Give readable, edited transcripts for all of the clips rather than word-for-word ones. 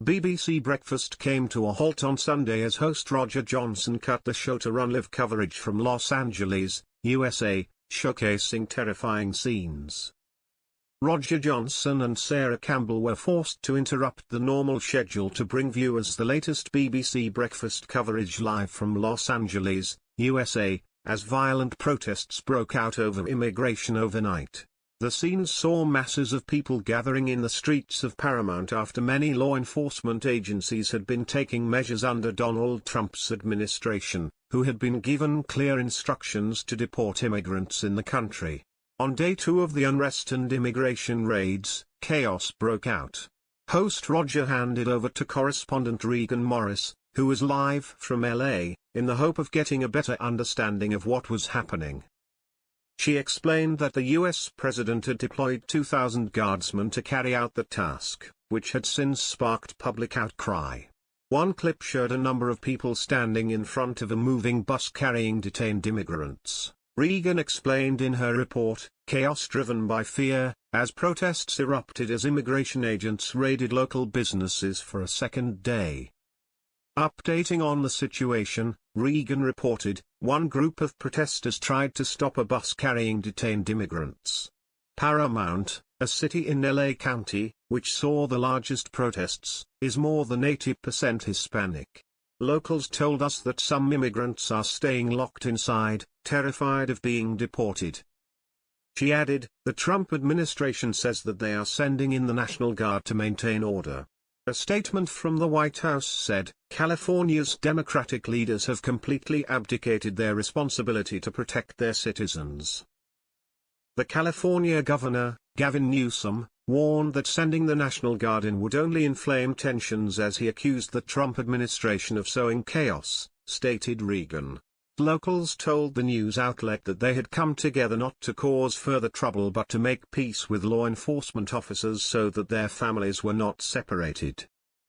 BBC Breakfast came to a halt on Sunday as host Roger Johnson cut the show to run live coverage from Los Angeles, USA, showcasing terrifying scenes. Roger Johnson and Sarah Campbell were forced to interrupt the normal schedule to bring viewers the latest BBC Breakfast coverage live from Los Angeles, USA, as violent protests broke out over immigration overnight. The scenes saw masses of people gathering in the streets of Paramount after many law enforcement agencies had been taking measures under Donald Trump's administration, who had been given clear instructions to deport immigrants in the country. On day 2 of the unrest and immigration raids, chaos broke out. Host Roger handed over to correspondent Regan Morris, who was live from LA, in the hope of getting a better understanding of what was happening. She explained that the US president had deployed 2,000 guardsmen to carry out the task, which had since sparked public outcry. One clip showed a number of people standing in front of a moving bus carrying detained immigrants. Regan explained in her report, chaos driven by fear, as protests erupted as immigration agents raided local businesses for a second day. Updating on the situation, Regan reported, one group of protesters tried to stop a bus carrying detained immigrants. Paramount, a city in LA County, which saw the largest protests, is more than 80% Hispanic. Locals told us that some immigrants are staying locked inside, terrified of being deported. She added, the Trump administration says that they are sending in the National Guard to maintain order. A statement from the White House said, California's Democratic leaders have completely abdicated their responsibility to protect their citizens. The California governor, Gavin Newsom, warned that sending the National Guard in would only inflame tensions as he accused the Trump administration of sowing chaos, stated Regan. Locals told the news outlet that they had come together not to cause further trouble but to make peace with law enforcement officers so that their families were not separated.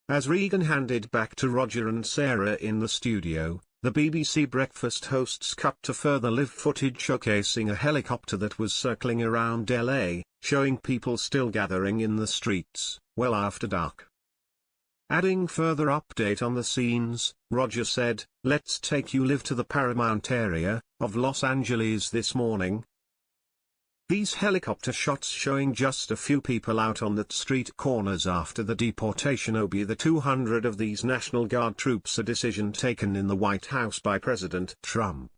As Regan handed back to Roger and Sarah in the studio, the BBC Breakfast hosts cut to further live footage showcasing a helicopter that was circling around LA, showing people still gathering in the streets, well after dark. Adding further update on the scenes, Roger said, let's take you live to the Paramount area of Los Angeles this morning. These helicopter shots showing just a few people out on the street corners after the deportation of the 200 of these National Guard troops, a decision taken in the White House by President Trump.